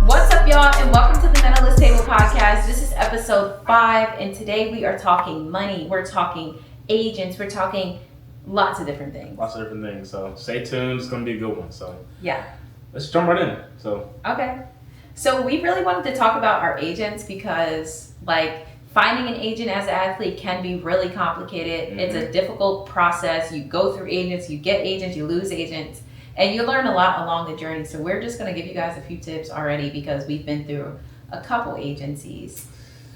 What's up, y'all, and welcome to the Mentalist Table podcast. This is episode 5, and today we are talking money. We're talking agents. We're talking lots of different things. So stay tuned. It's going to be a good one. So yeah, let's jump right in. Okay. So we really wanted to talk about our agents because, finding an agent as an athlete can be really complicated. Mm-hmm. It's a difficult process. You go through agents, you get agents, you lose agents. And you learn a lot along the journey. So we're just going to give you guys a few tips already because we've been through a couple agencies.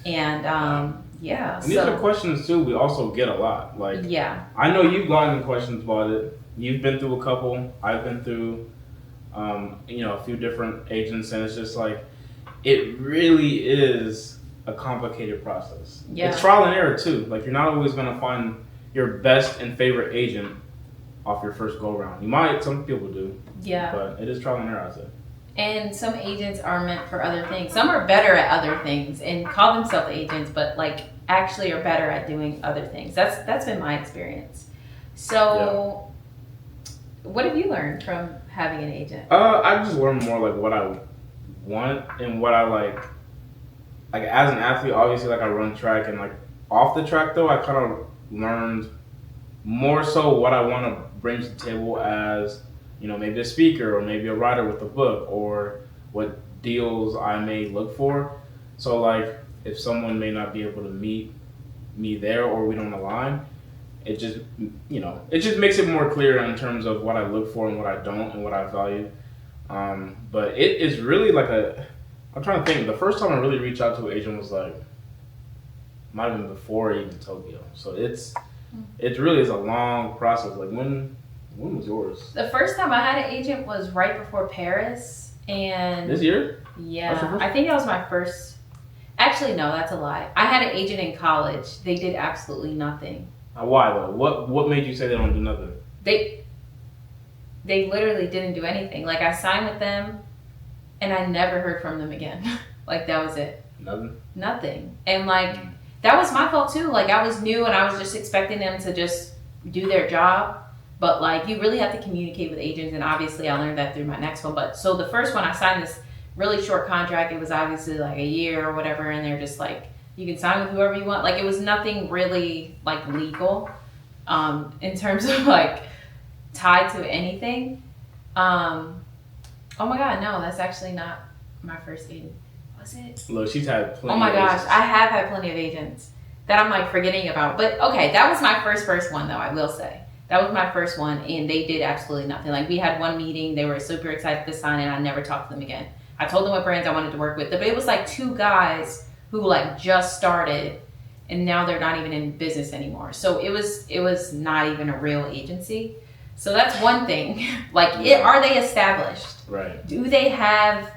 And And these are questions too we also get a lot. I know you've gotten questions about it. You've been through a couple. I've been through a few different agents, and it's just it really is a complicated process. Yeah. It's trial and error too. You're not always going to find your best and favorite agent off your first go round. You might, some people do. Yeah. But it is trial and error, I'd say. And some agents are meant for other things. Some are better at other things and call themselves agents, but actually are better at doing other things. That's been my experience. So What have you learned from having an agent? I just learned more what I want and what I like as an athlete. Obviously, I run track, and off the track though, I kind of learned more so what I want to bring to the table as maybe a speaker or maybe a writer with a book, or what deals I may look for. So if someone may not be able to meet me there, or we don't align, it just makes it more clear in terms of what I look for and what I don't and what I value. But it is really I'm trying to think. The first time I really reached out to an agent was might have been before even Tokyo. So it really is a long process. When was yours? The first time I had an agent was right before Paris. And this year? Yeah. I think that was my first. Actually, no, that's a lie. I had an agent in college. They did absolutely nothing. Why though? What made you say they don't do nothing? They literally didn't do anything. I signed with them and I never heard from them again. That was it. Nothing. And that was my fault too. I was new and I was just expecting them to just do their job. But you really have to communicate with agents, and obviously I learned that through my next one. But so the first one, I signed this really short contract. It was obviously a year or whatever, and they're just you can sign with whoever you want. It was nothing really legal in terms of tied to anything. Oh my God, no, that's actually not my first agent. Was it? Look, she's had plenty. Oh my gosh, agents. I have had plenty of agents that I'm forgetting about. But okay, that was my first one though, I will say. That was my first one, and they did absolutely nothing. We had one meeting, they were super excited to sign, and I never talked to them again. I told them what brands I wanted to work with, but it was two guys who just started, and now they're not even in business anymore. So it was not even a real agency. So that's one thing. Are they established? Right. Do they have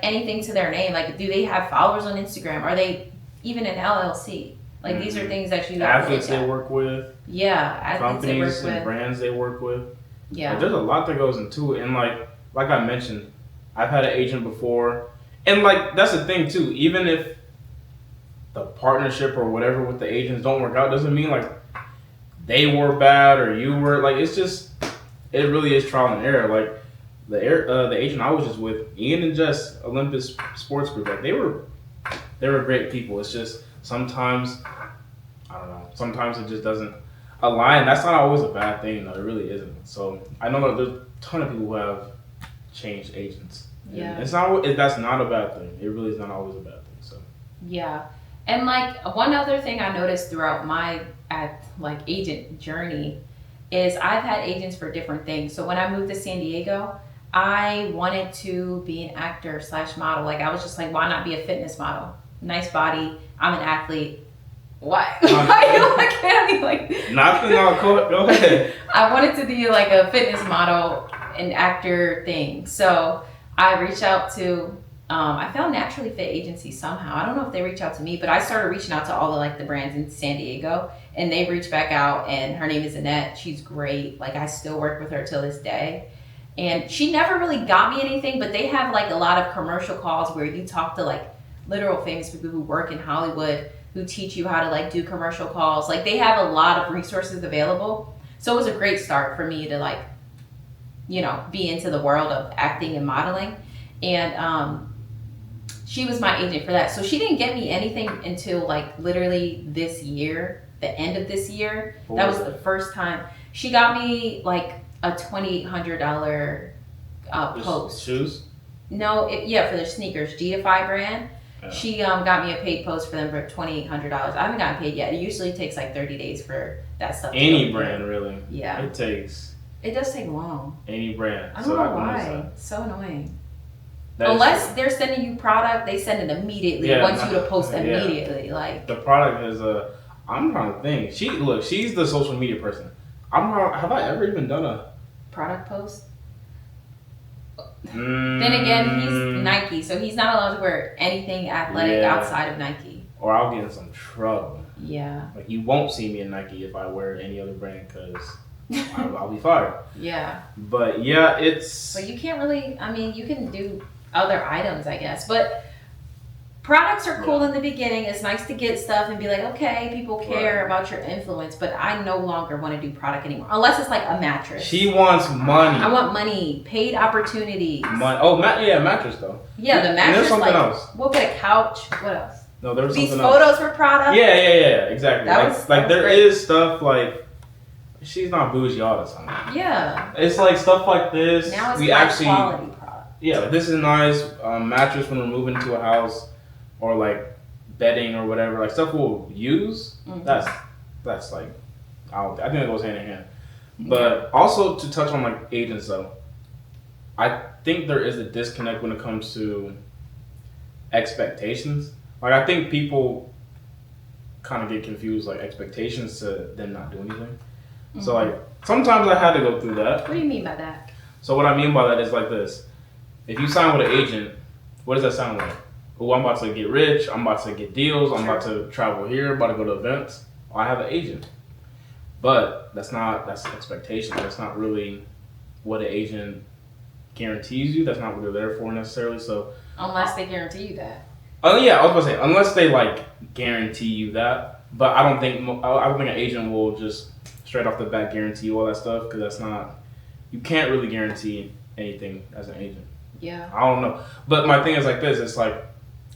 anything to their name? Do they have followers on Instagram? Are they even an LLC? These are things that you have athletes they work with. Yeah, athletes they work with. Companies and brands they work with. Yeah. There's a lot that goes into it. And like I mentioned, I've had an agent before. And that's the thing too. Even if the partnership or whatever with the agents don't work out, doesn't mean they were bad or you were. It's just, it really is trial and error. The agent I was just with, Ian and Jess, Olympus Sports Group, they were great people. It's just sometimes, I don't know, sometimes it just doesn't align. That's not always a bad thing, though. It really isn't. So I know that there's a ton of people who have changed agents. Yeah. That's not a bad thing. It really is not always a bad thing. So. Yeah. And one other thing I noticed throughout my agent journey is I've had agents for different things. So when I moved to San Diego, I wanted to be an actor / model. I was just why not be a fitness model? Nice body. I'm an athlete. Why? Why are you looking at me Nothing. Go ahead. I wanted to be a fitness model and actor thing. So I reached out to, I found Naturally Fit Agency somehow. I don't know if they reached out to me, but I started reaching out to all the brands in San Diego, and they reached back out, and her name is Annette. She's great. I still work with her till this day. And she never really got me anything, but they have a lot of commercial calls where you talk to literal famous people who work in Hollywood who teach you how to do commercial calls. They have a lot of resources available. So it was a great start for me to be into the world of acting and modeling. and she was my agent for that. So she didn't get me anything until like literally this year, the end of this year. That was the first time she got me like a $2,800 post. Shoes? No, for their sneakers, Ep.5 brand. Yeah. She got me a paid post for them for $2,800. I haven't gotten paid yet. It usually takes like 30 days for that stuff. Any brand, really. Yeah. It does take long. Any brand. I don't know why. It's so annoying. Unless they're sending you product, they send it immediately. Want you to post immediately. Like the product is I'm trying to think. She's the social media person. Have I ever even done a product post? Then again, he's Nike, so he's not allowed to wear anything athletic outside of Nike. Or I'll get in some trouble. Yeah. Like you won't see me in Nike if I wear any other brand because I'll be fired. Yeah. But yeah, it's. But you can't really. I mean, you can do other items, I guess, but products are cool in the beginning. It's nice to get stuff and be like, okay, people care about your influence, but I no longer want to do product anymore. Unless it's like a mattress. She wants money. I want money, paid opportunities. Money. Oh, mattress though. Yeah, the mattress. There's something else. We'll get a couch. What else? No, there was these something else. photos were product. Yeah, exactly. There is stuff like she's not bougie all the time. Yeah. It's like stuff like this. Now it's quality product. Yeah, like this is a nice mattress when we're moving to a house. Or like bedding or whatever, like stuff we'll use. Mm-hmm. That's like, I think it goes hand in hand. But also to touch on like agents though, I think there is a disconnect when it comes to expectations. Like I think people kind of get confused like expectations to them not do anything. Mm-hmm. So like sometimes I had to go through that. What do you mean by that? So what I mean by that is like this: if you sign with an agent, what does that sound like? Oh, I'm about to get rich, I'm about to get deals, I'm about to travel here, about to go to events. I have an agent. But that's expectation. That's not really what an agent guarantees you. That's not what they're there for necessarily. So unless they guarantee you that. Oh yeah, I was about to say, unless they like guarantee you that. But I don't think an agent will just straight off the bat guarantee you all that stuff because that's not, you can't really guarantee anything as an agent. Yeah. I don't know. But my thing is like this, it's like,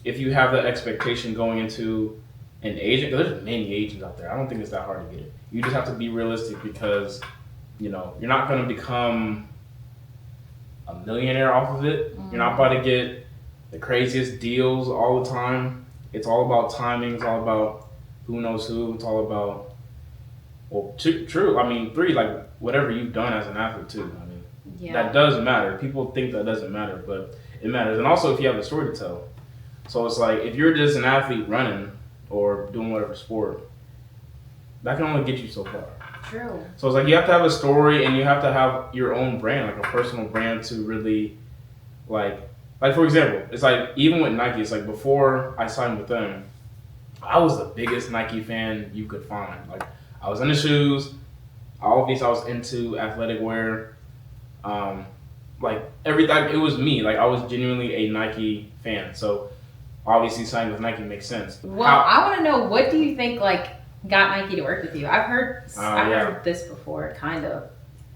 if you have that expectation going into an agent, because there's many agents out there. I don't think it's that hard to get it. You just have to be realistic because, you're not going to become a millionaire off of it. Mm-hmm. You're not about to get the craziest deals all the time. It's all about timing. It's all about who knows who. It's all about, well, true. I mean, like whatever you've done as an athlete too. I mean, that does matter. People think that doesn't matter, but it matters. And also if you have a story to tell. So it's like, if you're just an athlete running or doing whatever sport, that can only get you so far. True. So it's like, you have to have a story and you have to have your own brand, like a personal brand to really, like for example, it's like, even with Nike, it's like before I signed with them, I was the biggest Nike fan you could find. Like, I was into shoes, obviously I was into athletic wear, like everything, it was me. Like, I was genuinely a Nike fan. So obviously signing with Nike makes sense. Well, I want to know, what do you think like got Nike to work with you? I've heard this before, kind of.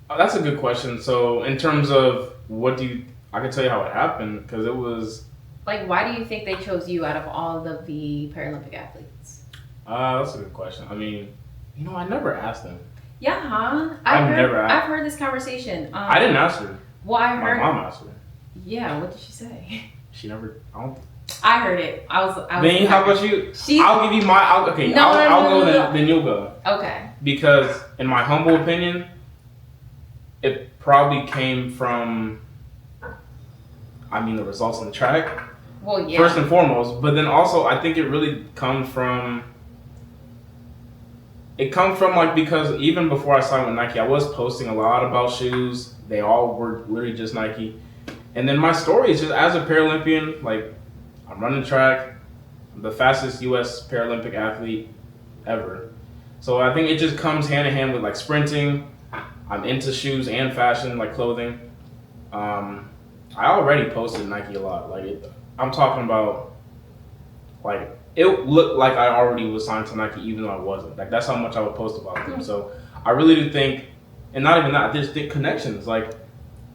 Oh, that's a good question. So in terms of I can tell you how it happened because it was. Like, why do you think they chose you out of all of the Paralympic athletes? That's a good question. I mean, I never asked them. Yeah, huh? I've heard this conversation. I didn't ask her. Well, I heard. My mom asked her. Yeah, what did she say? She never. I heard it. I was. Then how about you? I'll give you my. I'll go. Then you'll go. Okay. Because in my humble opinion, it probably came from. The results on the track. Well, yeah. First and foremost, but then also I think it really comes from. It comes from because even before I signed with Nike, I was posting a lot about shoes. They all were literally just Nike, and then my story is just as a Paralympian, like. I'm running track. I'm the fastest U.S. Paralympic athlete ever. So I think it just comes hand in hand with like sprinting. I'm into shoes and fashion, like clothing. I already posted Nike a lot. I'm talking about, like, it looked like I already was signed to Nike even though I wasn't. Like, that's how much I would post about them. So I really do think, and not even that, I just think connections. Like,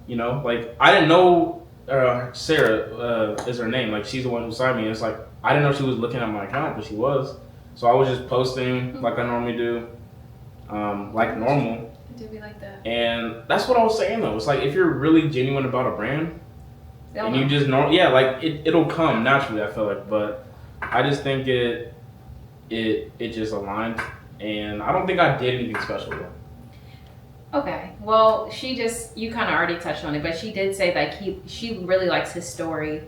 I didn't know Sarah is her name. Like she's the one who signed me. And it's like I didn't know she was looking at my account, but she was. So I was just posting like I normally do, like normal. It do be like that. And that's what I was saying though. It's like if you're really genuine about a brand, and you just know, yeah, like it'll come naturally. I feel like, but I just think it just aligned, and I don't think I did anything special though. Okay, well, you kind of already touched on it, but she did say that she really likes his story.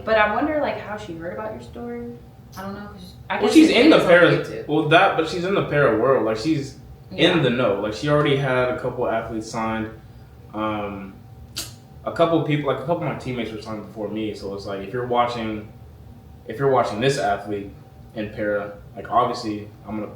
But I wonder like how she heard about your story. I don't know. Well, she's in the para. Well, but she's in the para world. Like she's in the know. Like she already had a couple athletes signed. A couple people, like a couple of my teammates were signed before me. So it's like if you're watching this athlete in para, like obviously I'm gonna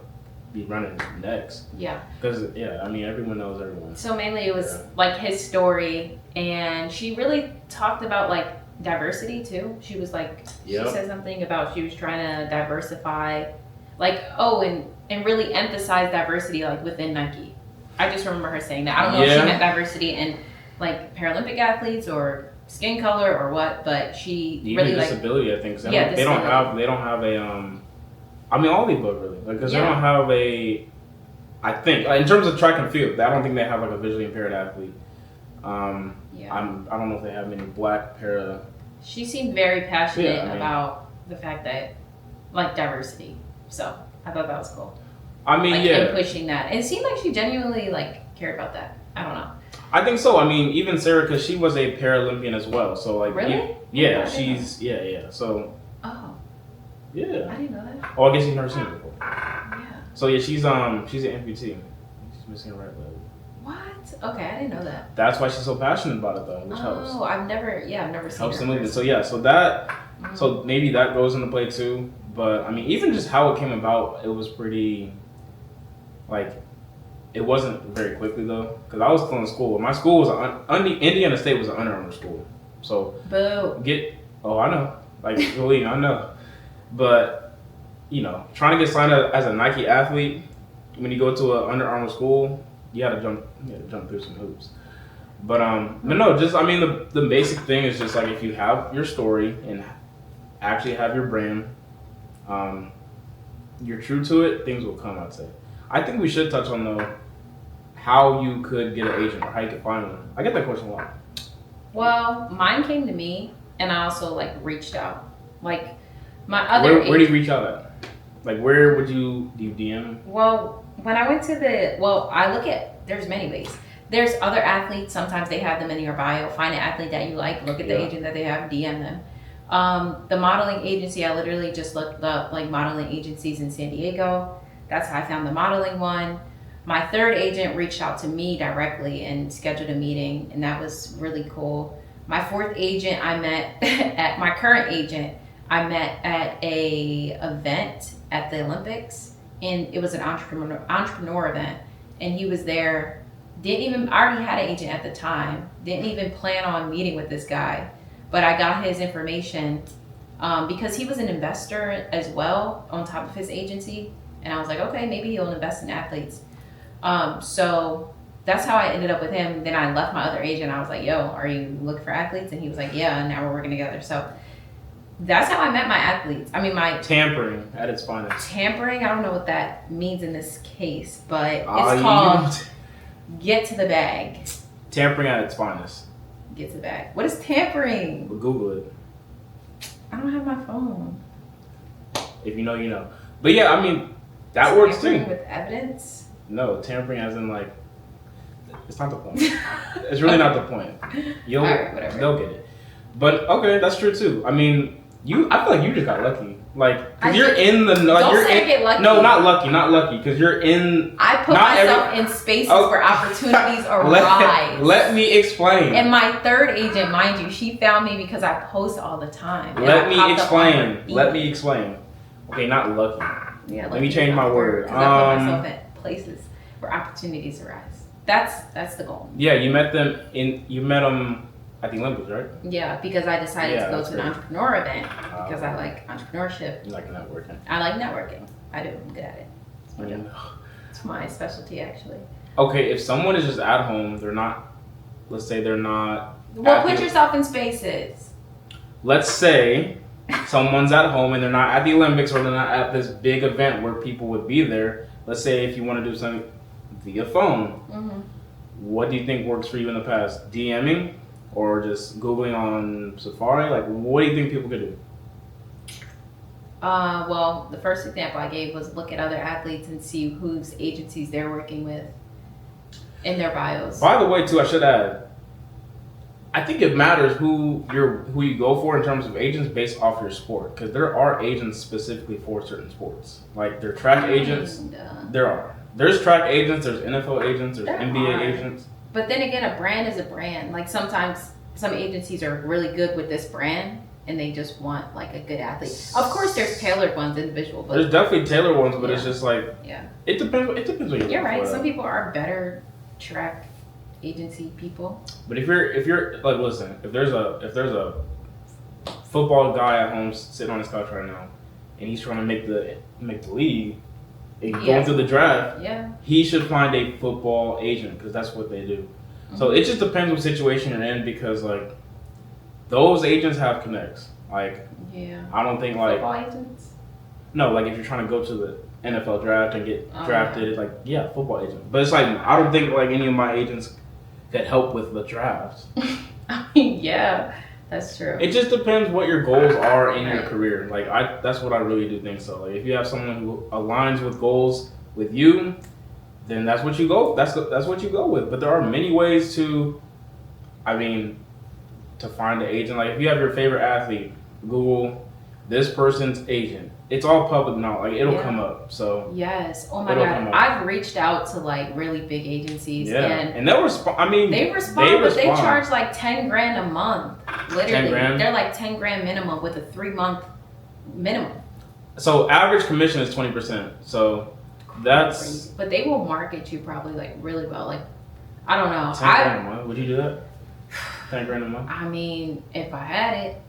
be running next. Yeah. Because I mean everyone knows everyone. So mainly it was like his story, and she really talked about like diversity too. She was like, she said something about she was trying to diversify, like and really emphasize diversity like within Nike. I just remember her saying that. I don't know if she meant diversity in like Paralympic athletes or skin color or what, but she even really disability. I think so. They don't have a I mean all the above really, because they don't have a. I think in terms of track and field, I don't think they have like a visually impaired athlete. I don't know if they have many black para. She seemed very passionate about the fact that like diversity, so I thought that was cool. I mean, and pushing that. And it seemed like she genuinely like cared about that. I don't know. I think so. I mean, even Sarah, because she was a Paralympian as well. So like, really? She's So. Oh. Yeah. I didn't know that. Oh, I guess you've never seen it before. Yeah. So yeah, she's an amputee. She's missing a right leg. What? Okay, I didn't know that. That's why she's so passionate about it though, which helps. Oh, I've never seen helps her the movement. So maybe that goes into play too. But I mean, even just how it came about, it was pretty, like, it wasn't very quickly though, because I was still in school. My school was Indiana State was an Under Armour school. So I know, like believe me, I know, but trying to get signed up as a Nike athlete when you go to an Under Armour school, you had to jump through some hoops. But no, just I mean the basic thing is just like if you have your story and actually have your brand, you're true to it, things will come. I'd say. I think we should touch on though how you could get an agent or how you could find one. I get that question a lot. Well, mine came to me, and I also like reached out. Like my other where do you reach out at? Like where would do you DM? Well, when I went to I look at, there's many ways. There's other athletes, sometimes they have them in your bio. Find an athlete that you like, look at the agent that they have, DM them. The modeling agency, I literally just looked up like modeling agencies in San Diego. That's how I found the modeling one. My third agent reached out to me directly and scheduled a meeting, and that was really cool. My fourth agent, I met at my current agent, I met at a event at the Olympics, and it was an entrepreneur event, and he was there. I already had an agent at the time, didn't even plan on meeting with this guy, but I got his information because he was an investor as well on top of his agency, and I was like, okay, maybe he'll invest in athletes. So that's how I ended up with him. Then I left my other agent. I was like, yo, are you looking for athletes? And he was like, yeah, and now we're working together. So that's how I met my athletes. I mean, my tampering at its finest. Tampering, I don't know what that means in this case, but it's called get to the bag. Tampering at its finest. Get to the bag. What is tampering? Well, Google it. I don't have my phone. If you know, you know. But yeah, I mean, that works too. Tampering with evidence? No, tampering as in like, it's not the point. It's really not the point. Whatever. They'll get it. But okay, that's true too. I mean, I feel like you just got lucky. Like, cause you're in the. Like, don't say I get lucky. No, not lucky, because you're in. I put myself in spaces where opportunities arise. Let me explain. And my third agent, mind you, she found me because I post all the time. Let me explain. Okay, not lucky. Yeah. Let me change my word. Because I put myself in places where opportunities arise. That's the goal. Yeah, you met them at the Olympics, right? Yeah, because I decided to go to an entrepreneur event because I like entrepreneurship. You like networking. I like networking. I do. I'm good at it. It's my job. It's my specialty, actually. Okay, if someone is just at home, let's say they're not Well, put yourself in spaces. Let's say someone's at home and they're not at the Olympics or they're not at this big event where people would be there. Let's say if you want to do something via phone, what do you think works for you in the past? DMing or just Googling on Safari? Like, what do you think people could do? Well, the first example I gave was look at other athletes and see whose agencies they're working with in their bios. By the way, too, I should add, I think it matters who you go for in terms of agents based off your sport, because there are agents specifically for certain sports. Like they're track agents. There's track agents. There's NFL agents. There's NBA agents. But then again, a brand is a brand. Like sometimes some agencies are really good with this brand, and they just want like a good athlete. Of course, there's tailored ones, individual. But there's definitely tailored ones, but it's just like it depends. It depends what you're right. Some people are better track agency people. But if you're like, listen, if there's a football guy at home sitting on his couch right now, and he's trying to make the league, and going through the draft, he should find a football agent because that's what they do. So it just depends what situation you're in, because like those agents have connects. Like I don't think like football agents. No, like if you're trying to go to the NFL draft and get drafted, like football agent. But it's like I don't think like any of my agents that help with the draft. I mean, that's true. It just depends what your goals are in your career. Like that's what I really do think so. Like if you have someone who aligns with goals with you, then that's what you go. That's what you go with. But there are many ways to find an agent. Like if you have your favorite athlete, Google this person's agent. It's all public now. Like it'll come up. So yes. Oh my God. I've reached out to like really big agencies. And they'll respond. I mean, they respond, but they charge like $10,000 a month. Literally, they're like $10,000 minimum with a 3-month minimum. So average commission is 20%. So that's. But they will market you probably like really well. Like I don't know. $10,000 a month. Would you do that? $10,000 a month. I mean, if I had it.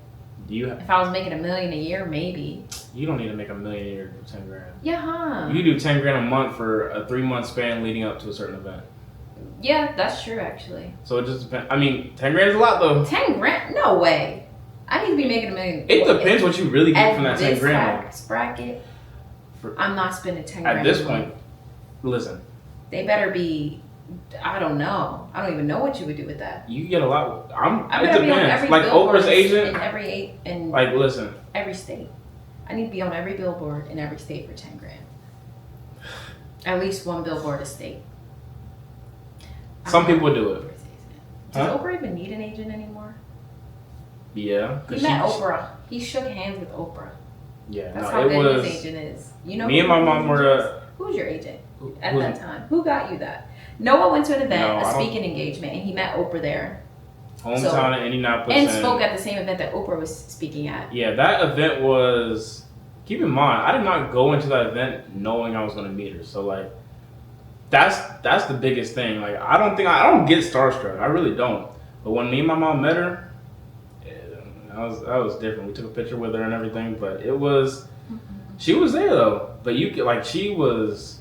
If I was making $1 million a year, maybe. You don't need to make $1 million a year for $10,000. Yeah, huh? You do $10,000 a month for a 3-month span leading up to a certain event. Yeah, that's true actually. So it just depends. I mean, $10,000 is a lot though. $10,000? No way. I need to be making $1 million. It depends what you really get from that $10,000. Tax bracket, I'm not spending $10,000. At this point, listen. They better be. I don't know. I don't even know what you would do with that. You get a lot. It depends. Like Oprah's agent. Listen. Every state. I need to be on every billboard in every state for $10,000. At least one billboard a state. Some people do it. Does Oprah even need an agent anymore? Yeah. He met Oprah. He shook hands with Oprah. Yeah. That's how good his agent is. You know. Me and my mom were. Who's your agent at that time? Who got you that? Noah went to an event, a speaking engagement, and he met Oprah there. Hometown in Indianapolis. And spoke at the same event that Oprah was speaking at. Yeah, that event was... Keep in mind, I did not go into that event knowing I was going to meet her. So, like, that's the biggest thing. Like, I don't get starstruck. I really don't. But when me and my mom met her, that was different. We took a picture with her and everything, but it was... She was there, though. But she was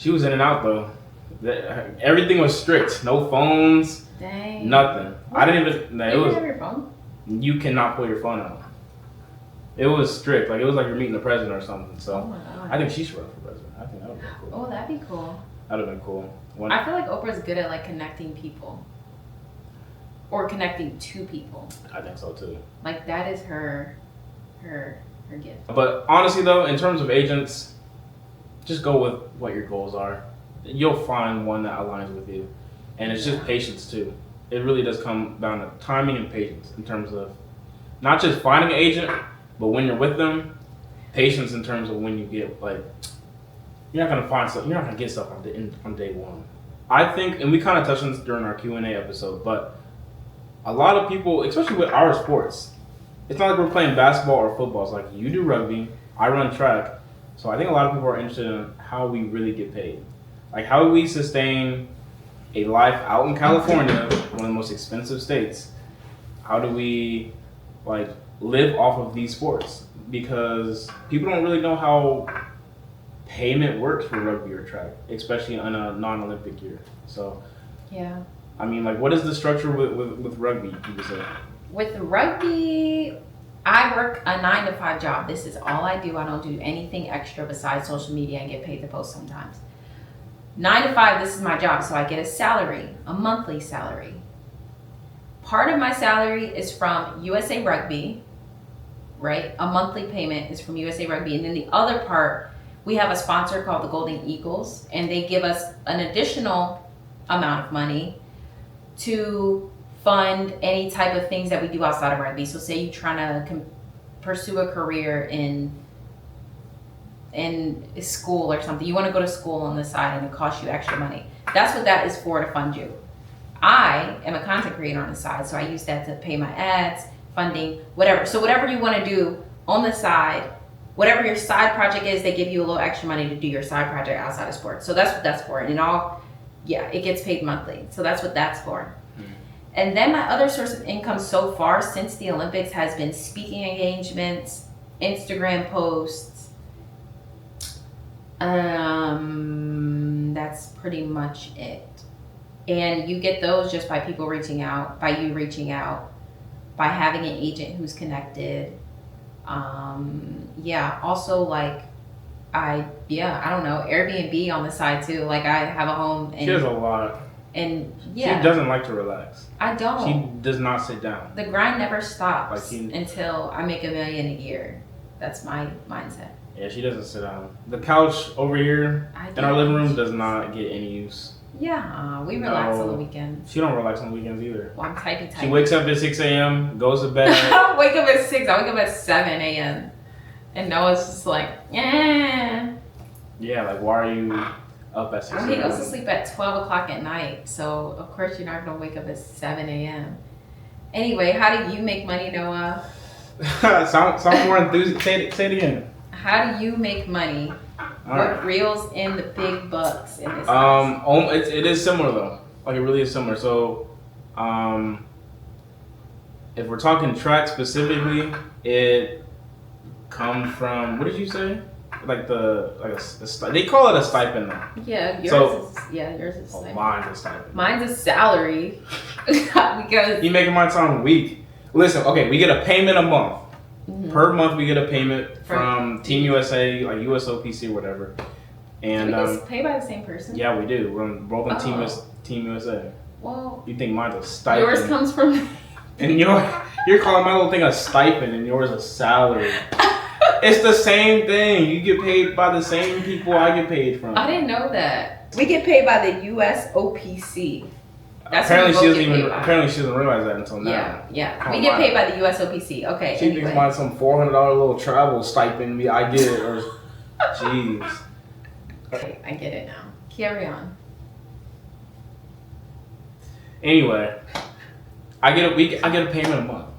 in and out, though. Everything was strict. No phones. Dang. Nothing. What? I didn't even. You didn't have your phone? You cannot pull your phone out. It was strict. Like it was like you're meeting the president or something. So I think she should run for president. I think that would be cool. Oh, that'd be cool. That'd have been cool. I feel like Oprah's good at like connecting people. Or connecting to people. I think so too. Like that is her gift. But honestly though, in terms of agents, just go with what your goals are. You'll find one that aligns with you. And it's just patience too. It really does come down to timing and patience in terms of not just finding an agent, but when you're with them, patience in terms of when you get like, you're not gonna get stuff on day one. I think, and we kind of touched on this during our Q&A episode, but a lot of people, especially with our sports, it's not like we're playing basketball or football. It's like you do rugby, I run track. So I think a lot of people are interested in how we really get paid. Like how do we sustain a life out in California, one of the most expensive states? How do we like live off of these sports? Because people don't really know how payment works for rugby or track, especially on a non-Olympic year. So yeah, I mean, like, what is the structure with rugby, you could say? With rugby, I work a 9 to 5 job. This is all I do. I don't do anything extra besides social media and get paid to post sometimes. 9 to 5, this is my job. So I get a salary, a monthly salary. Part of my salary is from USA Rugby, right? A monthly payment is from USA Rugby. And then the other part, we have a sponsor called the Golden Eagles, and they give us an additional amount of money to fund any type of things that we do outside of rugby. So say you're trying to pursue a career in school or something. You want to go to school on the side and it costs you extra money. That's what that is for, to fund you. I am a content creator on the side, so I use that to pay my ads, funding, whatever. So whatever you want to do on the side, whatever your side project is, they give you a little extra money to do your side project outside of sports. So that's what that's for. And it gets paid monthly. So that's what that's for. And then my other source of income so far since the Olympics has been speaking engagements, Instagram posts. That's pretty much it. And you get those just by people reaching out, by you reaching out, by having an agent who's connected. Also like I don't know, Airbnb on the side too. Like I have a home and she has a lot. And she doesn't like to relax. I don't. She does not sit down. The grind never stops until I make $1 million a year. That's my mindset. Yeah, she doesn't sit down. The couch over here in our living room does not get any use. Yeah, we relax on the weekends. She don't relax on the weekends either. Well, I'm typey. She wakes up at 6 a.m., goes to bed. I don't wake up at 6. I wake up at 7 a.m. And Noah's just like, eh. Yeah, like, why are you up at 6 a.m.? Well, he goes to sleep at 12 o'clock at night. So, of course, you're not going to wake up at 7 a.m. Anyway, how do you make money, Noah? sound more enthusiastic. Say it again. How do you make money? What reels in the big bucks in this it is similar though. Like it really is similar. So, if we're talking track specifically, it comes from, what did you say? Like they call it a stipend though. Yeah, yours is stipend. Mine's a stipend. Mine's a salary because you making mine sound weak. Listen, okay, we get a payment a month. Mm-hmm. Per month, we get a payment from Team USA, like USOPC or whatever. And do we get paid by the same person? Yeah, we do. We're both on Team USA. Well, you think mine's a stipend? Yours comes from. And you're calling my little thing a stipend, and yours a salary. It's the same thing. You get paid by the same people I get paid from. I didn't know that. We get paid by the USOPC. That's apparently she doesn't realize that until now. Yeah. We get paid by the USOPC. Okay. She thinks mine's some $400 little travel stipend I get, or jeez. Okay, I get it now. Carry on. Anyway, I get a payment a month.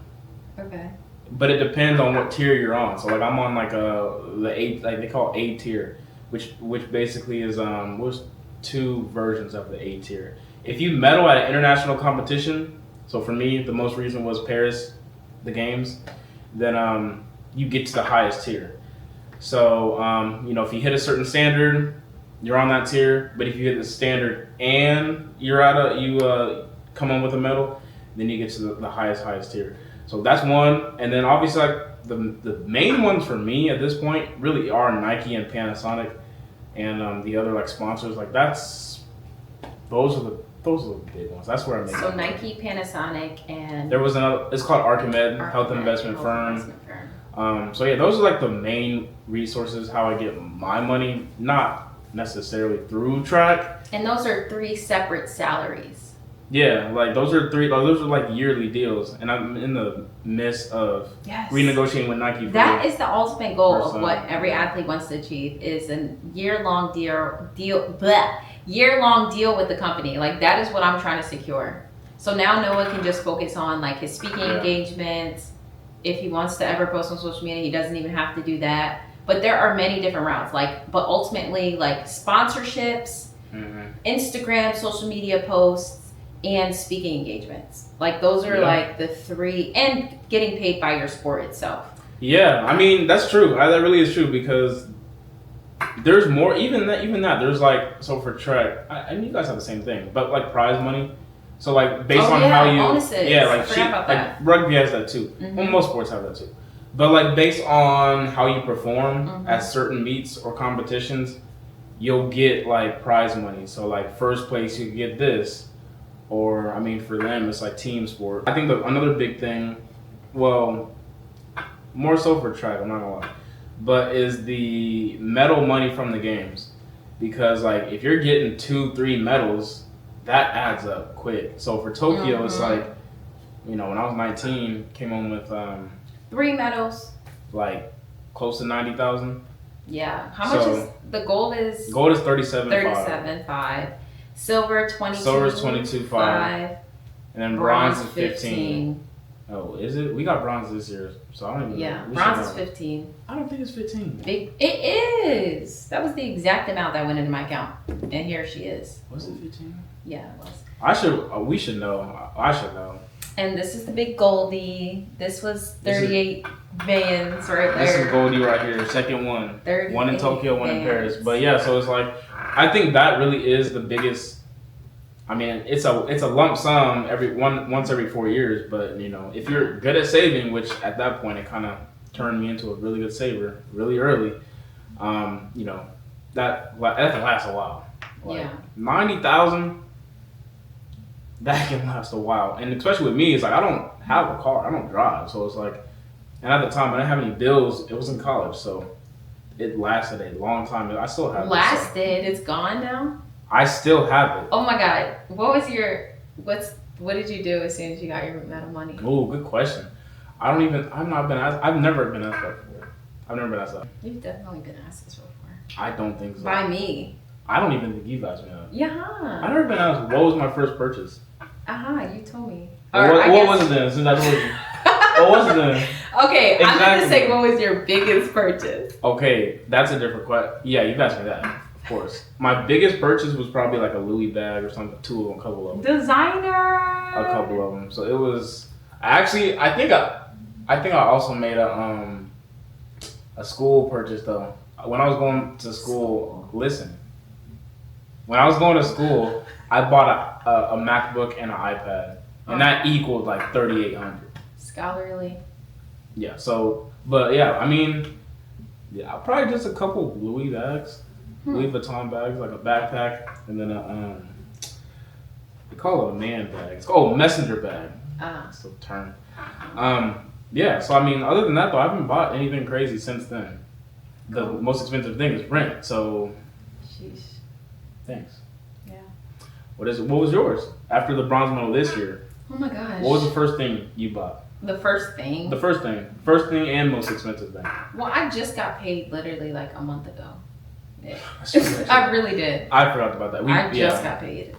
Okay. But it depends on what tier you're on. So like I'm on like the A, like they call it A tier, which basically is there's two versions of the A tier. If you medal at an international competition, so for me, the most recent was Paris, the games, then you get to the highest tier. So, if you hit a certain standard, you're on that tier. But if you hit the standard and you come on with a medal, then you get to the highest tier. So that's one. And then obviously, like the main ones for me at this point really are Nike and Panasonic, and the other like sponsors. Like those are the big ones. That's where I make So Nike, Panasonic, and there was another. It's called Archimed Health Investment Firm. So yeah, those are like the main resources how I get my money, not necessarily through track. And those are 3 separate salaries. Yeah, like those are like yearly deals, and I'm in the midst of renegotiating with Nike. That is the ultimate goal of what every athlete wants to achieve is a year-long year-long deal with the company. Like that is what I'm trying to secure. So now Noah can just focus on like his speaking engagements. If he wants to ever post on social media, he doesn't even have to do that. But there are many different routes. But ultimately, like sponsorships, Instagram, social media posts, and speaking engagements. Like those are like the 3, and getting paid by your sport itself. Yeah, I mean that's true. That really is true because there's more. Even that. There's like, so for track, and you guys have the same thing, but like prize money. So like based on how you, bonuses. Like rugby has that too. Well, most sports have that too. But like based on how you perform at certain meets or competitions, you'll get like prize money. So like first place you get this, or I mean for them it's like team sport. I think another big thing, well, more so for track, I'm not gonna lie, but is the medal money from the games, because like if you're getting 2-3 medals, that adds up quick. So for Tokyo, it's like, you know, when I was 19, came home with 3 medals, like close to 90,000. Yeah. How much is the gold? Is 37.5. Silver 22. Silver's 22.5. And then bronze is 15. Oh, is it? We got bronze this year, so I don't even know. Yeah, bronze is 15. I don't think it's 15. It is. That was the exact amount that went into my account, and here she is. Was it 15? Yeah, it was. We should know. I should know. And this is the big Goldie. This was 38 bands right there. This is Goldie right here, second one. One in Tokyo, one in Paris. But yeah, so it's like, I think that really is the biggest. I mean, it's a lump sum once every 4 years. But you know, if you're good at saving, which at that point it kind of turned me into a really good saver really early. You know, that can last a while. Like, yeah, 90,000. That can last a while, and especially with me, it's like I don't have a car, I don't drive, so it's like, and at the time I didn't have any bills. It was in college, so it lasted a long time. I still have it. It's gone now. I still have it. Oh my god, what did you do as soon as you got your medal money? Oh, good question. I've never been asked that before. I've never been asked that. You've definitely been asked this before. I don't think so. By me. I don't even think you've asked me that. Yeah. I've never been asked what was my first purchase. You told me. What was it then? Since I told you. What was it then? Okay, exactly. I'm going to say what was your biggest purchase? Okay, that's a different question. Yeah, you've asked me that, of course. My biggest purchase was probably like a Louis bag or something, a couple of them. Designer. A couple of them. So it was, I think I also made a school purchase though. When I was going to school, when I was going to school, I bought a MacBook and an iPad, and that equaled like $3,800. Scholarly. Yeah. So, but yeah, I mean, yeah, probably just a couple Louis bags, Louis Vuitton bags, like a backpack, and then they call it a man bag. It's called messenger bag. That's the term. Yeah. So I mean, other than that though, I haven't bought anything crazy since then. The most expensive thing is rent. So. Sheesh. Thanks. Yeah. What was yours after the bronze medal this year? Oh my gosh. What was the first thing you bought? The first thing and most expensive thing. Well, I just got paid literally like a month ago. Yeah. I really did. I forgot about that. I just got paid.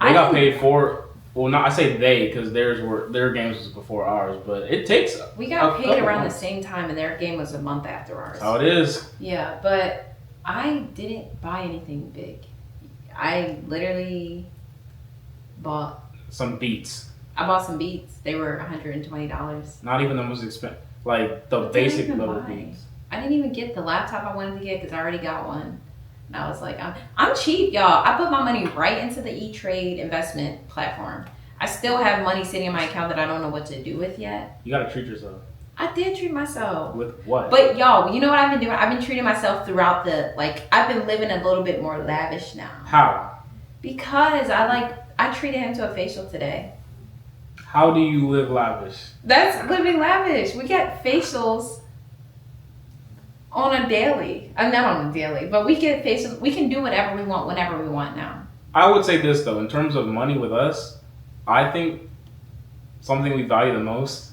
They got paid for. Well, not I say they because their games was before ours, but it takes. We got paid around the same time, and their game was a month after ours. That's how it is. Yeah, but I didn't buy anything big. I literally bought some Beats. I bought some Beats. They were $120. Not even the most expensive, like the basic level Beats. I didn't even get the laptop I wanted to get because I already got one. And I was like, I'm cheap, y'all. I put my money right into the E-Trade investment platform. I still have money sitting in my account that I don't know what to do with yet. You gotta treat yourself. I did treat myself. With what? But y'all, you know what I've been doing? I've been treating myself throughout I've been living a little bit more lavish now. How? Because I treated him to a facial today. How do you live lavish? That's living lavish. We get facials on a daily. I'm not on a daily, but we get facials. We can do whatever we want whenever we want now. I would say this though, in terms of money with us, I think something we value the most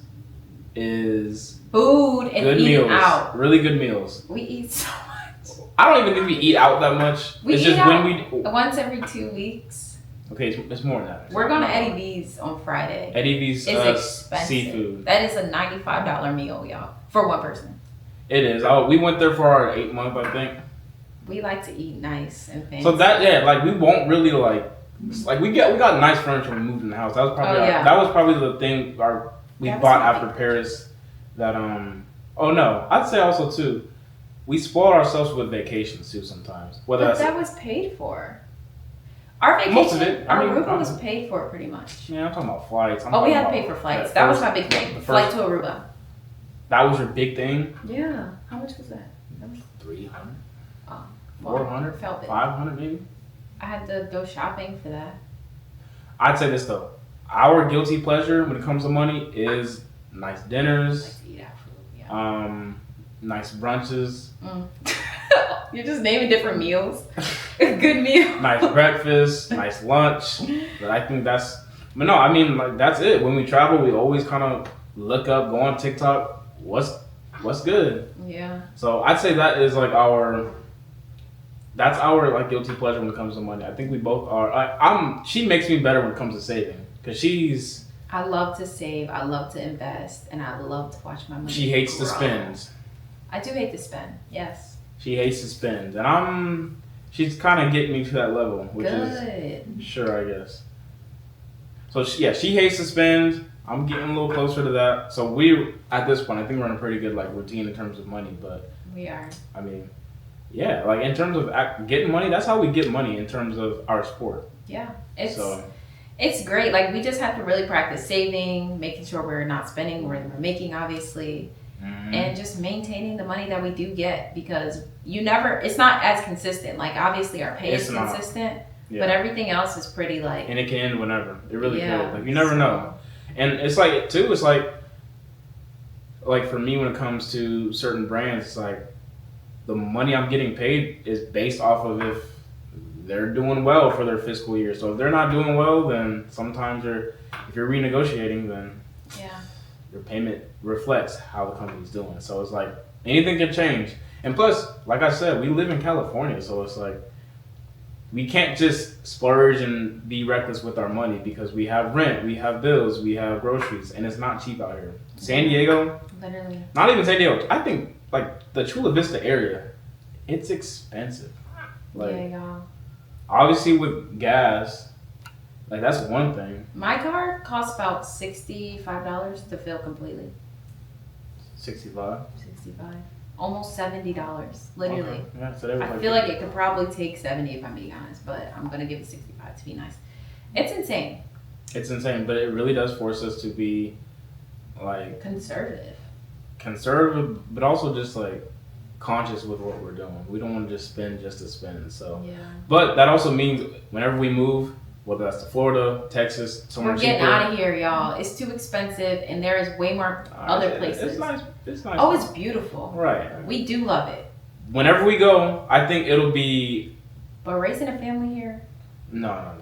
is food and good eating meals. Out. Really good meals. We eat so much. I don't even think we eat out that much. It's just when once every 2 weeks. Okay, it's more than that. We're going to Eddie V's on Friday. Eddie V's expensive. Seafood. That is a $95 meal, y'all, for one person. It is. We went there for our 8th month, I think. We like to eat nice and fancy. So we won't really we got nice furniture when we moved in the house. That was probably the thing we bought after Paris. That I'd say also too, we spoil ourselves with vacations too sometimes. But that was paid for. Our vacation, most of it. Aruba was paid for pretty much. Yeah, I'm talking about flights. We had to pay for flights. That was my big thing. Flight to Aruba. That was your big thing? Yeah. How much was that? 300. 400. 500 maybe. I had to go shopping for that. I'd say this though. Our guilty pleasure when it comes to money is nice dinners. Like to eat out food, yeah. Nice brunches. You're just naming different meals. Good meal. Nice breakfast, nice lunch. But I think that's, but no, I mean, like, that's it. When we travel, we always kind of look up, go on TikTok, what's good. Yeah. So I'd say that is like that's our like guilty pleasure when it comes to money. I think we both are. She makes me better when it comes to saving because I love to save. I love to invest, and I love to watch my money. She hates grow. to spend. I do hate to spend. Yes. She hates to spend, and she's kind of getting me to that level, which Good. is sure, I guess. So she hates to spend. I'm getting a little closer to that. So we, at this point, I think we're in a pretty good like routine in terms of money. But we are. I mean, yeah, like in terms of getting money, that's how we get money in terms of our sport. Yeah, it's great. Like we just have to really practice saving, making sure we're not spending more than we're making, obviously. And just maintaining the money that we do get because it's not as consistent. Like obviously our pay is consistent, but everything else is pretty like. And it can end whenever. It really can. Like you never know. And it's like too. It's like for me when it comes to certain brands, it's like the money I'm getting paid is based off of if they're doing well for their fiscal year. So if they're not doing well, then sometimes if you're renegotiating, then your payment reflects how the company's doing. So it's like anything can change. And plus, like I said, we live in California, so it's like we can't just splurge and be reckless with our money because we have rent, we have bills, we have groceries, and it's not cheap out here. San Diego, literally. Not even San Diego. I think like the Chula Vista area, it's expensive. Like obviously with gas. Like, that's one thing. My car costs about $65 to fill completely. 65? 65. Almost $70, literally. Okay. Yeah, so I feel like it could probably take 70 if I'm being honest, but I'm going to give it 65 to be nice. It's insane. It's insane, but it really does force us to be, like... Conservative, but also just, like, conscious with what we're doing. We don't want to just spend just to spend, so... Yeah. But that also means whenever we move... Whether that's to Florida, Texas, somewhere cheaper. We're getting out of here, y'all. It's too expensive, and there is way more other places. It's nice. It's nice. Oh, it's beautiful. Right. We do love it. Whenever we go, I think it'll be... But raising a family here? No.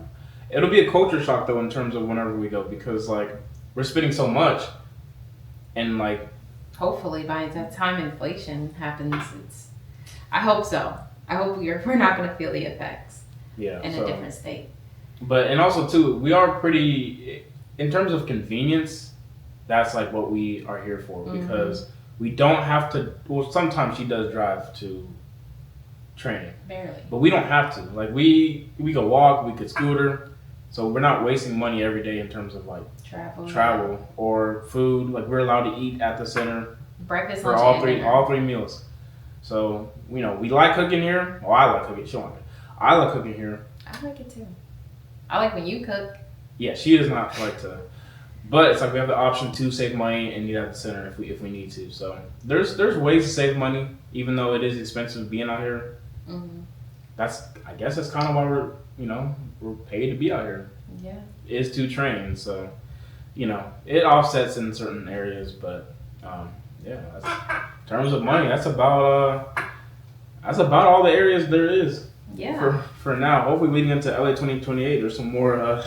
It'll be a culture shock, though, in terms of whenever we go, because, like, we're spending so much, and, like... Hopefully, by the time inflation happens, I hope so. I hope we're not going to feel the effects in a different state. And also too, we are pretty, in terms of convenience, that's like what we are here for because we don't have to, well sometimes she does drive to training. Barely. But we don't have to. Like we could walk, we could scooter, so we're not wasting money every day in terms of like travel or food. Like we're allowed to eat at the center. Breakfast, for lunch, all three meals. So, we like cooking here. Well, I like cooking. She don't like it. I like cooking here. I like it too. I like when you cook. Yeah, she does not like to. But it's like we have the option to save money and eat at the center if we need to. So there's ways to save money, even though it is expensive being out here. I guess that's kind of why we're paid to be out here. Yeah. Is to train. So, it offsets in certain areas, but in terms of money, that's about all the areas there is. Yeah. For now, hopefully leading into LA 2028, there's some more.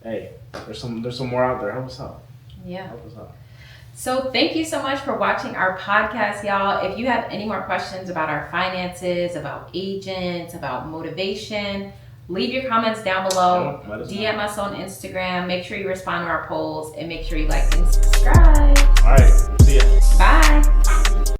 There's some more out there. Help us out. Yeah. Help us out. So thank you so much for watching our podcast, y'all. If you have any more questions about our finances, about agents, about motivation, leave your comments down below. DM us on Instagram. Make sure you respond to our polls and make sure you like and subscribe. All right. See ya. Bye.